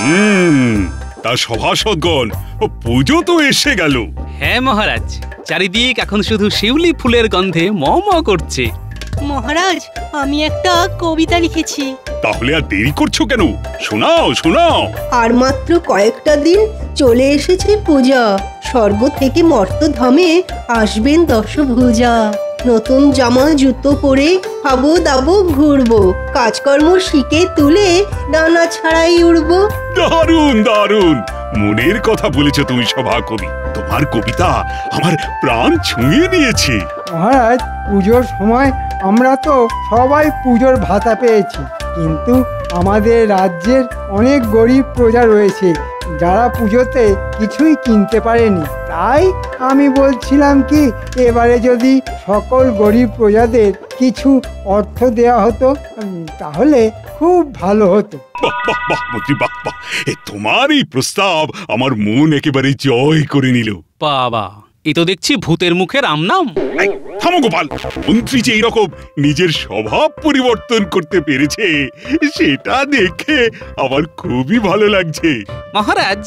তা সভাসদগণ, পুজো তো এসে গেল। হ্যাঁ মহারাজ, চারিদিক এখন শুধু শিউলি ফুলের গন্ধে ম ম করছে। মহারাজ, আমি একটা কবিতা লিখেছি। তাহলে আর দেরি করছো কেন? শোনাও শোনাও। আর মাত্র কয়েকটা দিন চলে এসেছে পূজা, স্বর্গ থেকে মর্তধামে আসবেন দশভুজা। নতুন জামা জুতো পরে খাবো দাবো ঘুরবো, কাজকর্ম শিখে তুলে ডানা ছাড়াই উড়বো। দারুণ দারুণ, মনের কথা বলেছো তুমি সভা কবি। তোমার কবিতা আমার প্রাণ ছুঁয়ে নিয়েছে। মহারাজ, পুজোর সময় আমরা তো সবাই পুজোর ভাতা পেয়েছি, কিন্তু আমাদের রাজ্যের অনেক গরিব প্রজা রয়েছে যারা পুজোতে কিছুই কিনতে পারেনি। তাই আমি বলছিলাম কি, এবারে যদি সকল গরিব প্রজাদের কিছু অর্থ দেওয়া হতো তাহলে খুব ভালো হতো। বাহ বাহ বাহ মন্ত্রী, বাহ বাহ, তোমার এই প্রস্তাব আমার মন একেবারে জয় করে নিল। বাবা, এ তো দেখছি ভূতের মুখে রাম নাম। থামো গোপাল, মন্ত্রী যে এইরকম নিজের স্বভাব পরিবর্তন করতে পেরেছে সেটা দেখে আমার খুবই ভালো লাগছে। মহারাজ,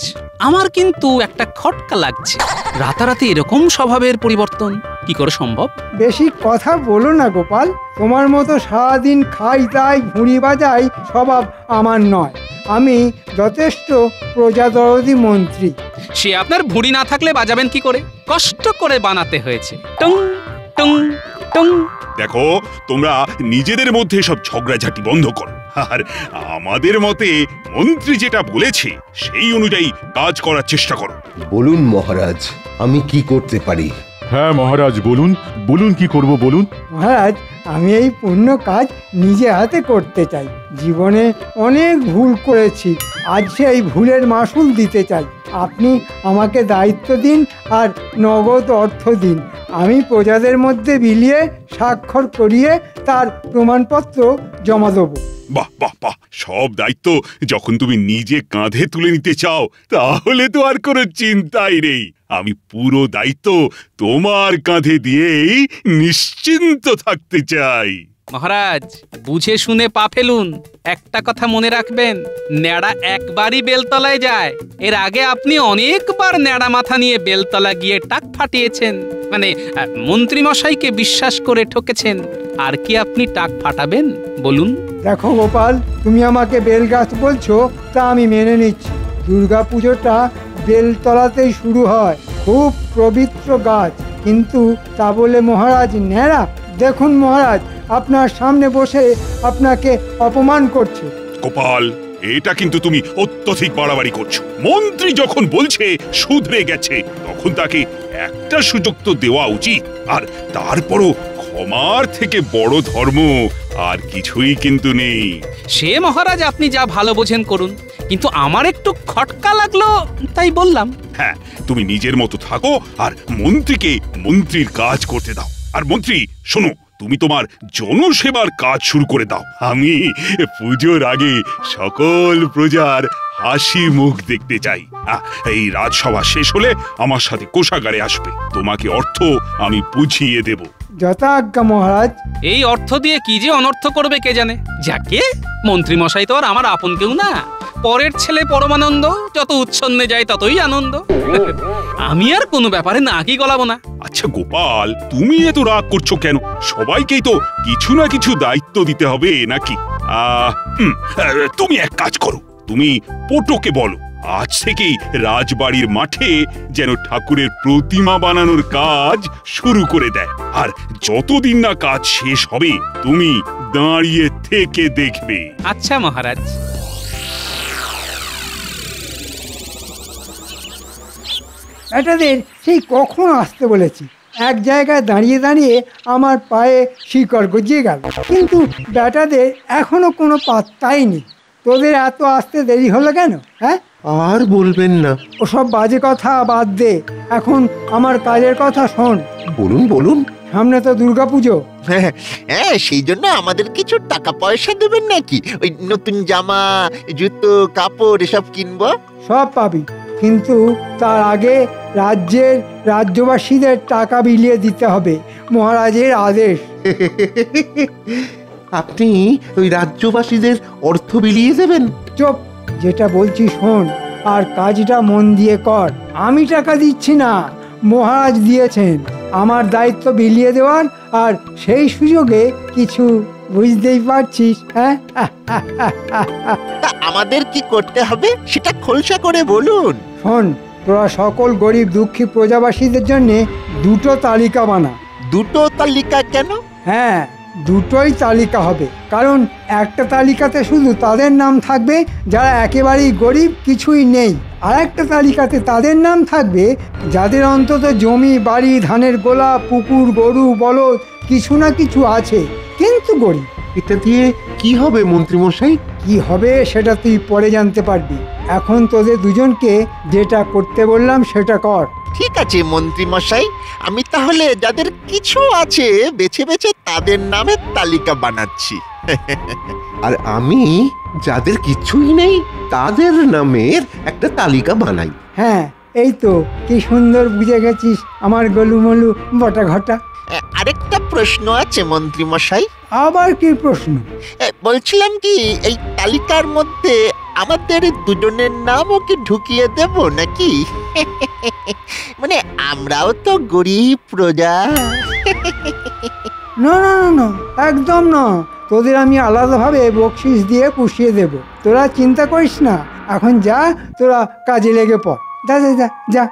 আমার কিন্তু একটা খটকা লাগছে। রাতারাতি এরকম স্বভাবের পরিবর্তন কি করে সম্ভব? বেশি কথা বলো না গোপাল, তোমার মতো সারাদিন খাই তাই ঘুড়ি বাজাই স্বভাব আমার নয়। আমি যথেষ্ট প্রজাদরদি মন্ত্রী। সে আপনার ভুঁড়ি না থাকলে বাজাবেন কি করে? কষ্ট করে বানাতে হয়েছে। টং টং টং। দেখো, তোমরা নিজেদের মধ্যে সব ঝগড়াঝাটি বন্ধ করো, আর আমাদের মতে মন্ত্রী যেটা বলেছে সেই অনুযায়ী কাজ করার চেষ্টা করো। বলুন মহারাজ, আমি কি করতে পারি? হ্যাঁ মহারাজ, বলুন বলুন, কি করব বলুন। মহারাজ, আমি এই পুণ্য কাজ নিজে হাতে করতে চাই। জীবনে অনেক ভুল করেছি, আজ সেই ভুলের মাসুল দিতে চাই। আপনি আমাকে দায়িত্ব দিন আর নগদ অর্থ দিন। আমি প্রজাদের মধ্যে বিলিয়ে স্বাক্ষর করিয়ে তার প্রমাণপত্র জমা দেবো। বাহ বাহ বাহ, সব দায়িত্ব যখন তুমি নিজে কাঁধে তুলে নিতে চাও তাহলে তো আর কোনো চিন্তাই নেই। আমি পুরো দায়িত্ব তোমার কাঁধে দিয়েই নিশ্চিন্ত থাকতে চাই। মহারাজ, বুঝে শুনে পা ফেলুন। একটা কথা মনে রাখবেন, ন্যাড়া একবারই বেলতলায় যায়। এর আগে আপনি অনেকবার ন্যাড়া মাথা নিয়ে বেলতলা গিয়ে টাক ফাটিয়েছেন, মানে মন্ত্রী মশাইকে বিশ্বাস করে ঠকেছেন। আর কি আপনি টাক ফাটাবেন বলুন? দেখো গোপাল, তুমি আমাকে বেলগাছ বলছো, তা আমি মেনে নিচ্ছি। দুর্গা পুজোটা বেলতলাতেই শুরু হয়, খুব পবিত্র গাছ। কিন্তু তা বলে মহারাজ ন্যাড়া? দেখুন মহারাজ, আপনার সামনে বসে আপনাকে অপমান করছে। গোপাল, এটা কিন্তু তুমি অত্যধিক বাড়াবাড়ি করছো। মন্ত্রী যখন বলছে শুধরে গেছে, তখন তাকে একটা সুযোগ তো দেওয়া উচিত। আর তারপরও ক্ষমার থেকে বড় ধর্ম আর কিছুই কিন্তু নেই। সে মহারাজ আপনি যা ভালো বোঝেন করুন, কিন্তু আমার একটু খটকা লাগলো তাই বললাম। হ্যাঁ, তুমি নিজের মতো থাকো আর মন্ত্রীকে মন্ত্রীর কাজ করতে দাও। আর মন্ত্রী শোনো, তুমি তোমার জনসেবার কাজ শুরু করে দাও। আমি পুজোর আগে সকল প্রজার হাসি মুখ দেখতে চাই। এই রাজসভা শেষ হলে আমার সাথে কোষাগারে আসবে, তোমাকে অর্থ আমি বুঝিয়ে দেব। যথাজ্ঞা মহারাজ। এই অর্থ দিয়ে কি যে অনর্থ করবে কে জানে। যাকে মন্ত্রী মশাই তো আর আমার আপন কেউ না, পরের ছেলে পরমানন্দ, যত উচ্ছন্নে যায় ততই আনন্দ। আমি আর কোনো ব্যাপারে নাকি গলাবো না। আচ্ছা গোপাল, তুমি এত রাগ করছো কেন? সবাইকেই তো কিছু না কিছু দায়িত্ব দিতে হবে নাকি? তুমি এক কাজ করো, তুমি পটোকে বলো আজ থেকেই রাজবাড়ির মাঠে যেন ঠাকুরের প্রতিমা বানানোর কাজ শুরু করে দেয়। আর যতদিন না কাজ শেষ হবে তুমি দাঁড়িয়ে থেকে দেখবে। আচ্ছা মহারাজ। বেটাদের সেই কখন আসতে বলেছি, এক জায়গায় দাঁড়িয়ে দাঁড়িয়ে আমার পায়ে শিকড় গজিয়ে গেল, কিন্তু বেটাদের এখনো কোনো পাত্তাই নেই। তোদের এত আসতে দেরি হলো কেন? হ্যাঁ, আর বলবেন না। ওসব বাজে কথা বাদ দে, এখন আমার কাজের কথা শোন। বলুন বলুন। সামনে তো দুর্গাপুজো। হ্যাঁ, সেই জন্য আমাদের কিছু টাকা পয়সা দেবেন নাকি? ওই নতুন জামা, জুতো, কাপড় এসব কিনবো। সব পাবি, কিন্তু তার আগে রাজ্যবাসীদের টাকা বিলিয়ে দিতে হবে, মহারাজের আদেশ। আপনি ওই রাজ্যবাসীদের অর্থ বিলিয়ে দেবেন? চুপ, যেটা বলছি শোন, আর কাজটা মন দিয়ে কর। আমি টাকা দিচ্ছি না, মহারাজ দিয়েছেন আমার দায়িত্ব বিলিয়ে দেওয়ার, আর সেই সুযোগে কিছু বুঝতেই পারছিস। হ্যাঁ, তা আমাদের কি করতে হবে সেটা খোলসা করে বলুন। শোন, তোরা সকল গরিব দুঃখী প্রজাবাসীদের জন্য দুটো তালিকা বানা। দুটো তালিকা কেন? হ্যাঁ, দুটোই তালিকা হবে, কারণ একটা তালিকাতে শুধু তাদের নাম থাকবে যারা একেবারেই গরিব, কিছুই নেই। আর একটা তালিকাতে তাদের নাম থাকবে যাদের অন্তত জমি, বাড়ি, ধানের গোলা, পুকুর, গরু, বলদ কিছু না কিছু আছে, কিন্তু গরিব। এটা দিয়ে কি হবে মন্ত্রীমশাই? কি হবে সেটা তুই পরে জানতে পারবি। এখন তোদের দুজনকে যেটা করতে বললাম সেটা কর। ঠিক আছে মন্ত্রী মশাই, আমি তাহলে যাদের কিছু আছে বেছে বেছে তাদের নামের তালিকা বানাচ্ছি। আর আমি যাদের কিছুই নেই তাদের নামের একটা তালিকা বানাই। হ্যাঁ, এই তো কি সুন্দর বুঝে গেছিস আমার গলুমলু বটা ঘটা। আরেকটা প্রশ্ন আছে মন্ত্রী মশাই। আবার কি প্রশ্ন? বলছিলাম কি, এই তালিকার মধ্যে আমাদের দুজনের নামও কি ঢুকিয়ে দেব নাকি? মানে আমরাও তো গরিব প্রজা। না না না না, একদম না। তোদের আমি আলাদাভাবে বকশিস দিয়ে পুষিয়ে দেব, তোরা চিন্তা করিস না। এখন যা, তোরা কাজে লেগে পড়। যা যা যা যা।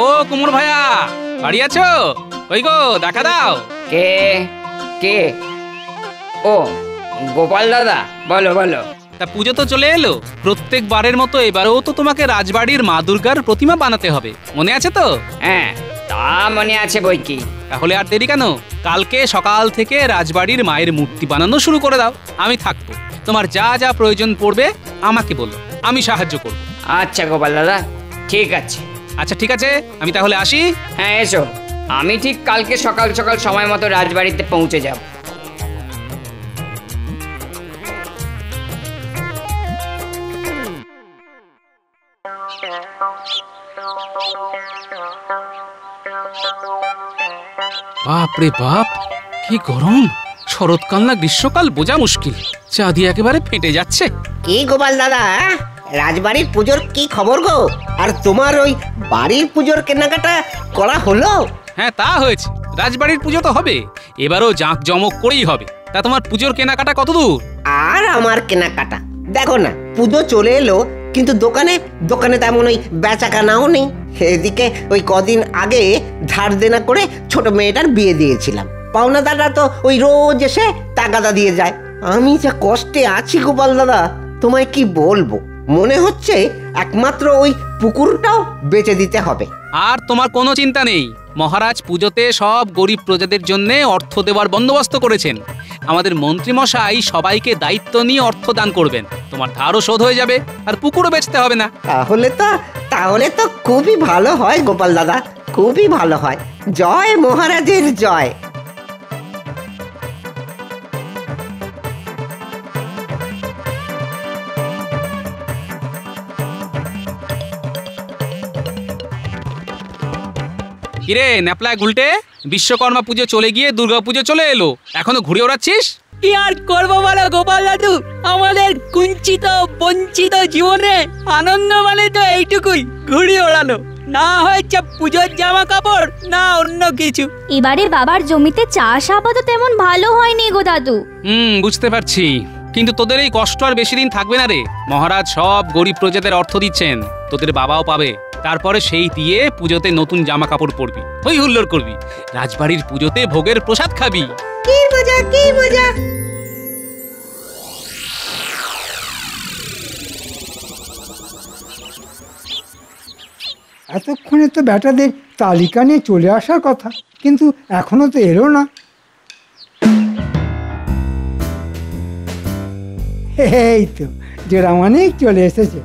ও কুমোর ভাইয়া, বাড়ি আছো? কই গো, দেখা দাও। কে কে? ও গোপাল দাদা, বলো বলো। তা পুজো তো চলে এলো, প্রত্যেকবারের মতো এবারেও তো তোমাকে রাজবাড়ির মা দুর্গার প্রতিমা বানাতে হবে, মনে আছে তো? হ্যাঁ, তা মনে আছে বই কি। তাহলে আর দেরি কেন, কালকে সকাল থেকে রাজবাড়ির মায়ের মূর্তি বানানো শুরু করে দাও। আমি থাকবো, তোমার যা যা প্রয়োজন পড়বে আমাকে বলো, আমি সাহায্য করব। আচ্ছা গোপাল দাদা, ঠিক আছে। আচ্ছা ঠিক আছে, আমি তাহলে আসি। হ্যাঁ এসো, আমি ঠিক কালকে সকাল সকাল সময় মতো রাজবাড়িতে পৌঁছে যাব। বাপ রে বাপ, কি গরম! শরৎকাল না গ্রীষ্মকাল বোঝা মুশকিল, চা দিয়ে একেবারে ফেটে যাচ্ছে। কি গোপাল দাদা, রাজবাড়ির পুজোর কি খবর গো? আর তোমার ওই বাড়ির পুজোর কেনাকাটা করা হলো? হ্যাঁ তা হয়েছে, রাজবাড়ির পুজো তো হবে, এবারও জাঁকজমক করেই হবে। তা তোমার পুজোর কেনাকাটা কত দূর? আর আমার কেনাকাটা দেখো না, পুজো চলে এলো, কিন্তু দোকানে দোকানে তেমন ওই বেচা কেনাও নেই। এদিকে ওই কদিন আগে ধার দেনা করে ছোট মেয়েটার বিয়ে দিয়েছিলাম, পাওনাদাররা তো ওই রোজ এসে তাগাদা দিয়ে যায়। আমি যা কষ্টে আছি গোপাল দাদা, তোমায় কি বলবো। মনে হচ্ছে একমাত্র ওই পুকুরটাও বেচে দিতে হবে। আর তোমার কোনো চিন্তা নেই, মহারাজ পুজোতে সব গরিব প্রজাদের জন্য অর্থ দেওয়ার বন্দোবস্ত করেছেন। আমাদের মন্ত্রী মশাই সবাইকে দায়িত্ব নিয়ে অর্থ দান করবেন, তোমার ধারও শোধ হয়ে যাবে, আর পুকুরও বেচতে হবে না। তাহলে তো খুবই ভালো হয় গোপাল দাদা, খুবই ভালো হয়। জয় মহারাজের জয়। কিরে ন্যাপলায় গুলটে, বিশ্বকর্মা পুজো চলে গিয়ে দুর্গা পুজো চলে এলো, এখনো ঘুরে ওড়াচ্ছিস? কি আর করবো বলো গোপাল দাদু, আমাদের কুঞ্চিত বঞ্চিত জীবনে আনন্দ মানে তো এইটুকুই, ঘুড়ি ওড়ানো। না হয়েছে পুজোর জামা কাপড়, না অন্য কিছু। এবারে বাবার জমিতে চাষ আবাদ তেমন ভালো হয়নি গো দাদু। বুঝতে পারছি, কিন্তু তোদের এই কষ্ট আর বেশি দিন থাকবে না রে। মহারাজ সব গরিব প্রজাদের অর্থ দিচ্ছেন, তোদের বাবাও পাবে। তারপরে সেই দিয়ে পুজোতে নতুন জামা কাপড় পরবি, হই হুল্লোড় করবি, রাজবাড়ির পুজোতে ভোগের প্রসাদ খাবি। কি মজা, কি মজা! এতক্ষণে তো ব্যাটাদের তালিকা নিয়ে চলে আসার কথা, কিন্তু এখনো তো এলো না। এই তো জোড়ামানিক চলে এসেছে।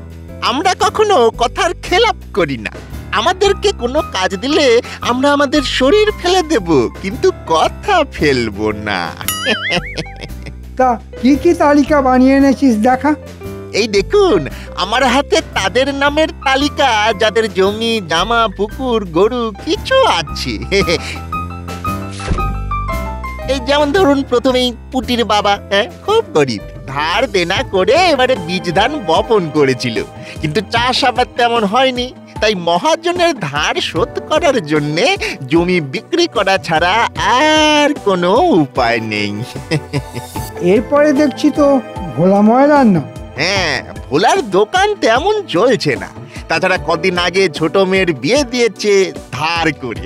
আমরা কখনো কথার খেলাপ করি না, আমাদেরকে কোনো কাজ দিলে আমরা আমাদের শরীর ফেলে দেব, কিন্তু কথা ফেলবো না। তা কি কি তালিকা বানিয়ে এনেছিস দেখা। এই দেখুন, আমার হাতে তাদের নামের তালিকা যাদের জমি জামা পুকুর গরু কিছু আছে। এই যেমন ধরুন প্রথমেই পুটির বাবা, খুব গরিব, ধার দেনা করে এবারে বীজ ধান বপন করেছিল, কিন্তু চাষ আবাদ তেমন হয়নি, তাই মহাজনের ধার শোধ করার জন্যে জমি বিক্রি করা ছাড়া আর কোনো উপায় নেই। এরপরে দেখছি তো ভোলা ময়রার নাম। হ্যাঁ, ভোলার দোকান তেমন চলছে না, তাছাড়া কদিন আগে ছোট মেয়ের বিয়ে দিয়েছে ধার করে,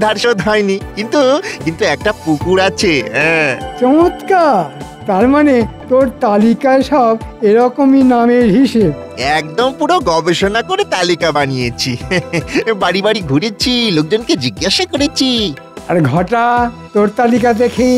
ধার শোধ হয়নি, কিন্তু কিন্তু একটা পুকুর আছে। হ্যাঁ, চমৎকার, তার মানে তোর তালিকায় সব এরকমই নামের হিসেব। একদম পুরো গবেষণা করে তালিকা বানিয়েছি। বাড়ি বাড়ি ঘুরেছি, লোকজনকে জিজ্ঞাসা করেছি। আর ঘটা, তোর তালিকা দেখি।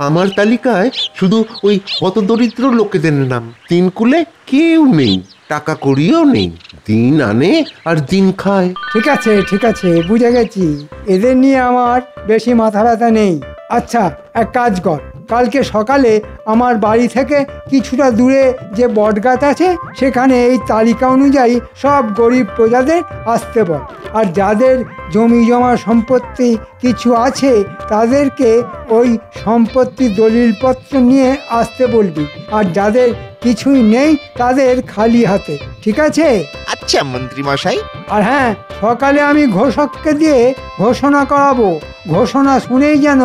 আমার তালিকায় শুধু ওই হতদরিদ্র লোকেদের নাম। তিন কুলে কেউ নেই, টাকা কড়িও নেই, দিন আনে আর দিন খায়। ঠিক আছে ঠিক আছে, বুঝে গেছি, এদের নিয়ে আমার বেশি মাথা ব্যথা নেই। আচ্ছা, এক কাজ কর, কালকে সকালে আমার বাড়ি থেকে কিছুটা দূরে যে বটগাছ আছে সেখানে এই তালিকা অনুযায়ী সব গরিব প্রজাদের আসতে বল। আর যাদের জমি জমা সম্পত্তি কিছু আছে তাদেরকে ওই সম্পত্তি দলিলপত্র নিয়ে আসতে বলবি, আর যাদের কিছুই নেই তাদের খালি হাতে। ঠিক আছে? আচ্ছা মন্ত্রী মশাই। আর হ্যাঁ, সকালে আমি ঘোষককে দিয়ে ঘোষণা করাবো, ঘোষণা শুনেই যেন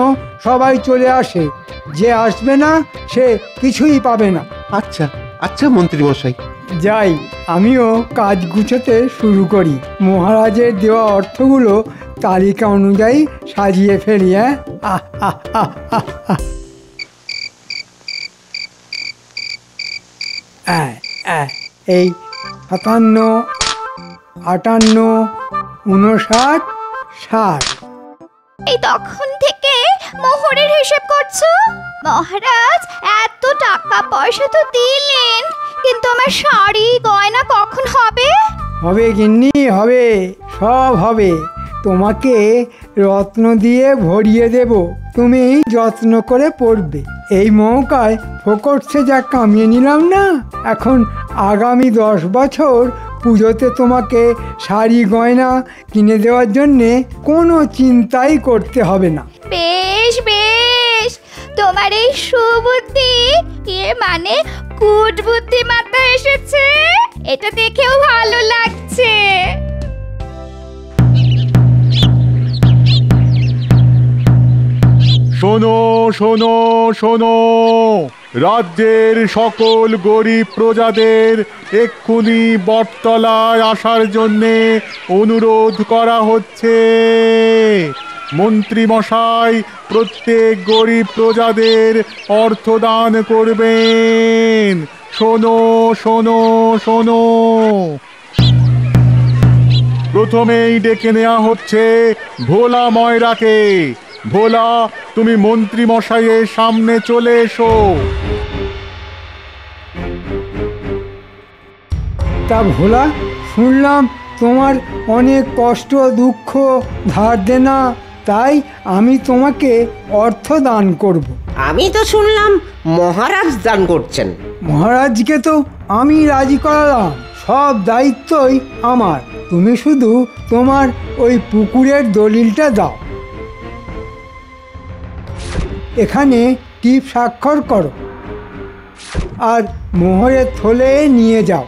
সবাই চলে আসে, যে আসবে না সে কিছুই পাবে না। আচ্ছা আচ্ছা মন্ত্রী মশাই। যাই, আমিও কাজ গুছোতে শুরু করি। মহারাজের দেওয়া অর্থগুলো তালিকা অনুযায়ী সাজিয়ে ফেলি। এই 57, 58, 59, 60। এই তখন থেকে মোহরের হিসেব করছো? মহারাজ এত টাকা পয়সা তো দিলেন, কিন্তু আমার শাড়ি গয়না কখন হবে? হবে গিন্নি, হবে, সব হবে। তোমাকে রত্ন দিয়ে ভরিয়ে দেব, তুমি যত্ন করে পড়বে। এই মৌকায় ফোকটসে যা কামিয়ে নিলাম না, এখন আগামী 10 বছর পুজোতে তোমাকে শাড়ি গয়না কিনে দেওয়ার জন্যে কোনো চিন্তাই করতে হবে না। বেশ বেশ, তোমার এই সুবুদ্ধি, এর মানে কুটবুদ্ধি মাথায় এসেছে, এটা দেখেও ভালো লাগছে। শোনো শোনো শোনো, রাজ্যের সকল গরিব প্রজাদের এক্ষুনি বটতলায় আসার জন্যে অনুরোধ করা হচ্ছে। মন্ত্রী মশাই প্রত্যেক গরিব প্রজাদের অর্থদান করবেন। শোনো শোনো শোনো, প্রথমেই ডেকে নেওয়া হচ্ছে ভোলা ময়রাকে। ভোলা, তুমি মন্ত্রী মশাইয়ের সামনে চলে এসো। তা ভোলা, শুনলাম তোমার অনেক কষ্ট দুঃখ ধার দেনা, তাই আমি তোমাকে অর্থ দান করব। আমি তো শুনলাম মহারাজ দান করছেন। মহারাজকে তো আমি রাজি করালাম, সব দায়িত্বই আমার। তুমি শুধু তোমার ওই পুকুরের দলিলটা দাও, এখানে টিপ স্বাক্ষর করো আর মোহরের থলে নিয়ে যাও।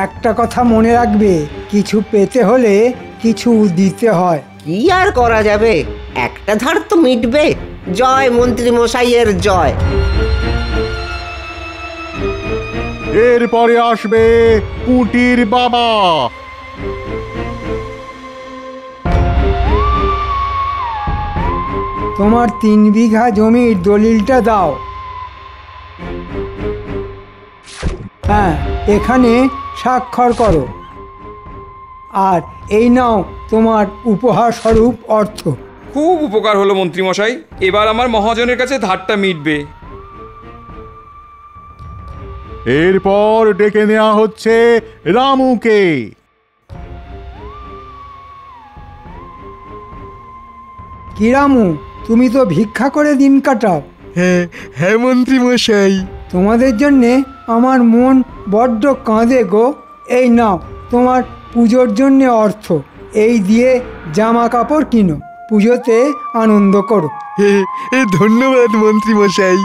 একটা কথা মনে রাখবে, কিছু পেতে হলে কিছু দিতে হয়। কি আর করা যাবে, একটা ধার তো মিটবে। জয় মন্ত্রী মশাইয়ের জয়। এরপরে আসবে পুটির বাবা। তোমার 3 বিঘা জমির দলিলটা দাও। হ্যাঁ, এখানে স্বাক্ষর করো। আর এই নাও তোমার উপহার স্বরূপ অর্থ। খুব উপকার হলো মন্ত্রী মশাই, এবার আমার মহাজনের কাছে ধারটা মিটবে। এরপর ডেকে নেওয়া হচ্ছে রামুকে। কি রামু, তুমি তো ভিক্ষা করে দিন কাটাও। হ্যাঁ হ্যাঁ মন্ত্রী মশাই। তোমাদের জন্যে আমার মন বড্ড কাঁদে গো। এই নাও তোমার পুজোর জন্যে অর্থ, এই দিয়ে জামা কাপড় কিনো, পুজোতে আনন্দ করো। ধন্যবাদ মন্ত্রী মশাই।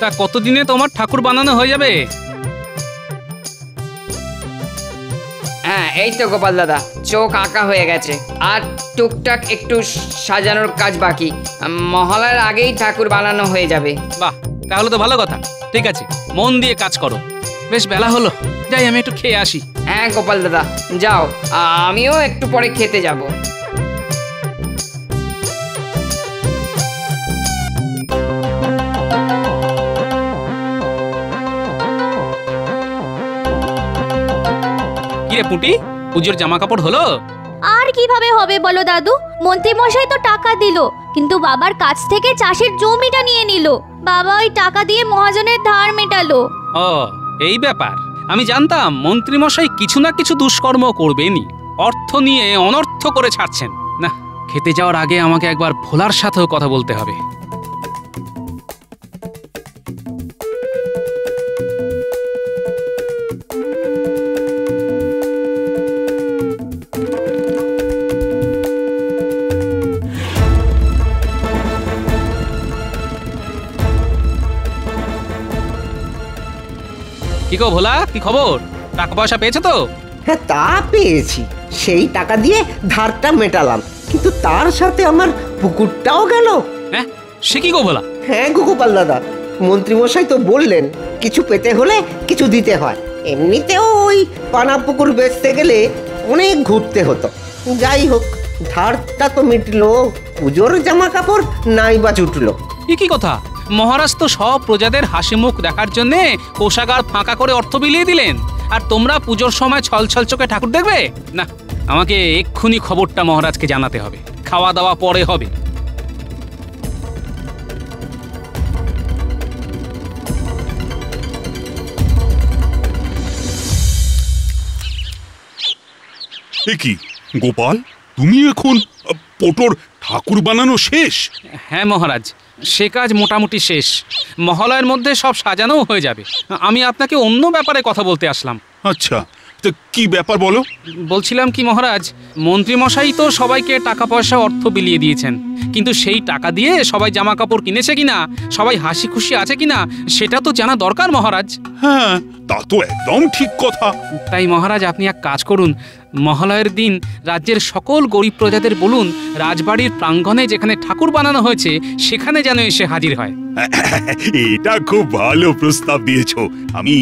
তা কতদিনে তোমার ঠাকুর বানানো হয়ে যাবে? হ্যাঁ এই তো গোপাল দাদা, চোখ আঁকা হয়ে গেছে, আর টুকটাক একটু সাজানোর কাজ বাকি। মহালয়ার আগেই ঠাকুর বানানো হয়ে যাবে। বাহ, তাহলে তো ভালো কথা। ঠিক আছে, মন দিয়ে কাজ করো। বেশ বেলা হলো, যাই আমি একটু খেয়ে আসি। হ্যাঁ গোপাল দাদা যাও, আমিও একটু পরে খেতে যাব। কি রে পুঁটি, পুজোর জামা কাপড় হলো? আর কিভাবে হবে বলো দাদু, মন্ত্রী মশাই তো টাকা দিল, কিন্তু বাবার কাছ থেকে চাষের জমিটা নিয়ে নিল। বাবা ওই টাকা দিয়ে মহাজনের ধার মেটালো। ও এই ব্যাপার, আমি জানতাম মন্ত্রী মশাই কিছু না কিছু দুষ্কর্ম করবেনই, অর্থ নিয়ে অনর্থ করে ছাড়ছেন না। খেতে যাওয়ার আগে আমাকে একবার ভোলার সাথেও কথা বলতে হবে। কি গো ভোলা, কি খবর? টাকা পয়সা পেয়েছো তো? হ্যাঁ তা পেয়েছি, সেই টাকা দিয়ে ধারটা মেটালাম, কিন্তু তার সাথে আমার পুকুরটাও গেল। হ্যাঁ সে কি গো ভোলা? হ্যাঁ গোপাল দাদা, মন্ত্রীমশাই তো বললেন কিছু পেতে হলে কিছু দিতে হয়। এমনিতেও ওই পানা পুকুর বেচতে গেলে অনেক ঘুরতে হতো। যাই হোক, ধারটা তো মিটলো, পুজোর জামা কাপড় নাই বা জুটলো। কি কথা, মহারাজ তো সব প্রজাদের হাসি মুখ দেখার জন্য কোষাগার ফাঁকা করে অর্থ বিলিয়ে দিলেন, আর তোমরা পুজোর সময় ছল ছল চোখে ঠাকুর দেখবে? না, আমাকে এক্ষুনি খবরটা মহারাজকে জানাতে হবে। খাওয়া দাওয়া পরে হবে। এ কি গোপাল, তুমি এখন পটোর ঠাকুর বানানো শেষ? হ্যাঁ মহারাজ, সে কাজ মোটামুটি শেষ। মহালয়ের মধ্যে সব সাজানোও হয়ে যাবে। আমি আপনাকে অন্য ব্যাপারে কথা বলতে আসলাম। আচ্ছা, তো কি ব্যাপার বলো? বলছিলাম কি মহারাজ, মন্ত্রীমশাই তো সবাইকে টাকা পয়সা অর্থ বিলিয়ে দিয়েছেন, কিন্তু সেই টাকা দিয়ে সবাই জামা কাপড় কিনেছে কিনা, সবাই হাসি খুশি আছে কিনা, সেটা তো জানা দরকার মহারাজ। হ্যাঁ তা তো একদম ঠিক কথা। তাই মহারাজ আপনি এক কাজ করুন, মহালয়ের দিন রাজ্যের সকল গরিব প্রজাদের বলুন রাজবাড়ির প্রাঙ্গণে যেখানে ঠাকুর বানানো হয়েছে সেখানে যেন এসে হাজির হয়। এটা খুব ভালো প্রস্তাব দিয়েছো। আমি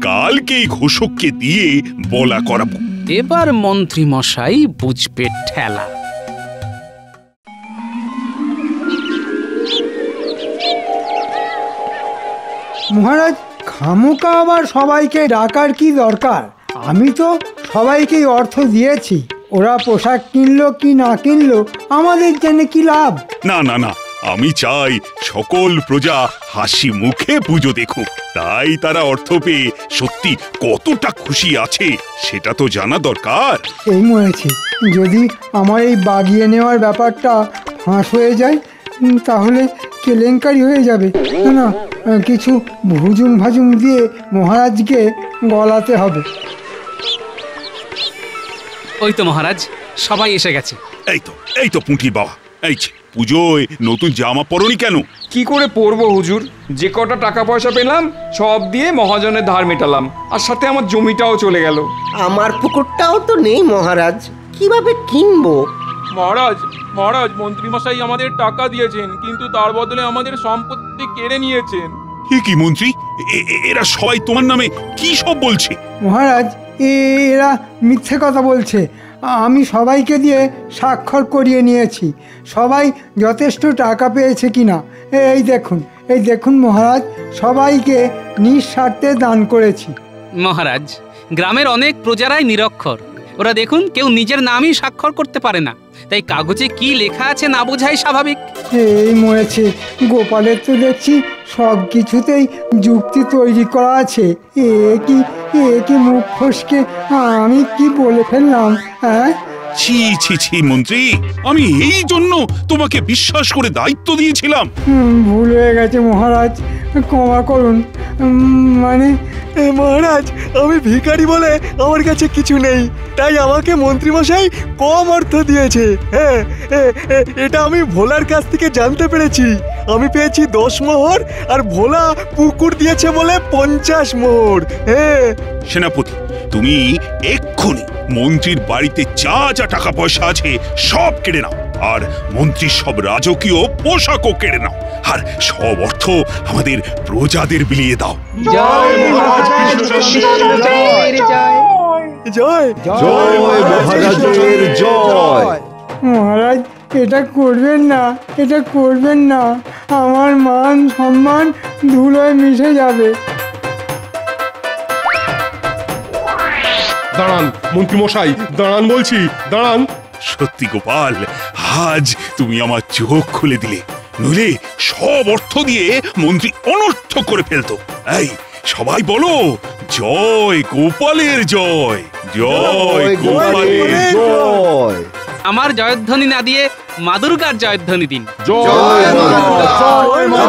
কালকেই ঘোষককে দিয়ে বলা করাবো। এবার মন্ত্রী মশাই বুঝবে ঠেলা। মহারাজ, খামোকা আবার সবাইকে ডাকার কি দরকার? আমি তো সবাইকেই অর্থ দিয়েছি, ওরা পোশাক কিনলো কি না কিনলো আমাদের জন্য কি লাভ? না না না, আমি চাই সকল প্রজা হাসি মুখে পুজো দেখুক। তাই তারা অর্থ পেয়ে সত্যি কতটা খুশি আছে সেটা তো জানা দরকার। এই মরেছি, যদি আমার এই বাগিয়ে নেওয়ার ব্যাপারটা ফাঁস হয়ে যায় তাহলে কেলেঙ্কারি হয়ে যাবে। না, কিছু ভুজুম ভাজুম দিয়ে মহারাজকে গলাতে হবে। ওই তো মহারাজ, সবাই এসে গেছে। এই তো পুঁটির বাবা, এই পুজোয় নতুন জামা পরনি কেন? কি করে পরবো হুজুর, যে কটা টাকা পয়সা পেলাম সব দিয়ে মহাজনের ধার মেটালাম, আর সাথে আমার জমিটাও চলে গেল। আমার পুকুরটাও তো নেই মহারাজ, কিভাবে কিনবো? মহারাজ মহারাজ, মন্ত্রীমশাই আমাদের টাকা দিয়েছেন, কিন্তু তার বদলে আমাদের সম্পত্তি কেড়ে নিয়েছেন। কি মন্ত্রী, এরা সবাই তোমার নামে কি সব বলছে? মহারাজ, এরা মিথ্যে কথা বলছে। আমি সবাইকে দিয়ে স্বাক্ষর করিয়ে নিয়েছি, সবাই যথেষ্ট টাকা পেয়েছে কিনা। এই দেখুন মহারাজ, সবাইকে নিঃস্বার্থে দান করেছি। মহারাজ, গ্রামের অনেক প্রজারাই নিরক্ষর, ওরা দেখুন কেউ নিজের নামই স্বাক্ষর করতে পারে না, তাই কাগজে কি লেখা আছে না বোঝাই স্বাভাবিক। এই মরেছে, গোপালের তো দেখছি সব কিছুতেই যুক্তি তৈরি করা আছে। এ কি মুখ ফসকে আমি কি বলে ফেললাম? হ্যাঁ, ছি ছি ছি মন্ত্রী, আমি এই জন্য তোমাকে বিশ্বাস করে দায়িত্ব দিয়েছিলাম। ভুল হয়ে গেছে মহারাজ, ক্ষমা করুন। মানে মহারাজ, আমি ভিখারি বলে আমার কাছে কিছু নেই, তাই আমাকে মন্ত্রীমশাই কম অর্থ দিয়েছে। হ্যাঁ, এটা আমি ভোলার কাছ থেকে জানতে পেরেছি। আমি পেয়েছি 10 মোহর, আর ভোলা পুকুর দিয়েছে বলে 50 মোহর। হ্যাঁ সেনাপতি, তুমি এক্ষুনি মন্ত্রীর বাড়িতে যা যা টাকা পয়সা আছে সব কেড়ে নাও, আর মন্ত্রীর সব রাজকীয় পোশাকও কেড়ে নাও, আর সব অর্থ আমাদের প্রজাদের বিলিয়ে দাও। জয় মহারাজ কৃষ্ণচন্দ্রের জয়। জয় জয় মহারাজের জয়। মহারাজ, এটা করবেন না, এটা করবেন না। আমার মান সম্মান ধুলোয় মিশে যাবে। দাঁড়ান মন্ত্রী মশাই, দাঁড়ান বলছি, দাঁড়ান। সত্যি গোপাল, আজ তুমি আমার চোখ খুলে দিলে, নইলে সব অর্থ দিয়ে মন্ত্রী অনর্থ করে ফেলতো। এই সবাই বলো, জয় গোপালের জয়, জয় গোপালের জয়। আমার জয়ধ্বনি না দিয়ে মা দুর্গার জয়ধ্বনি দিন। জয় মা দুর্গা, জয় মা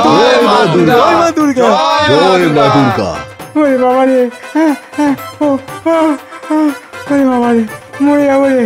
দুর্গা, জয় মা দুর্গা, জয় মা দুর্গা। ওরে বাবা রে, ওরে বাবা রে, মরে যাবো রে।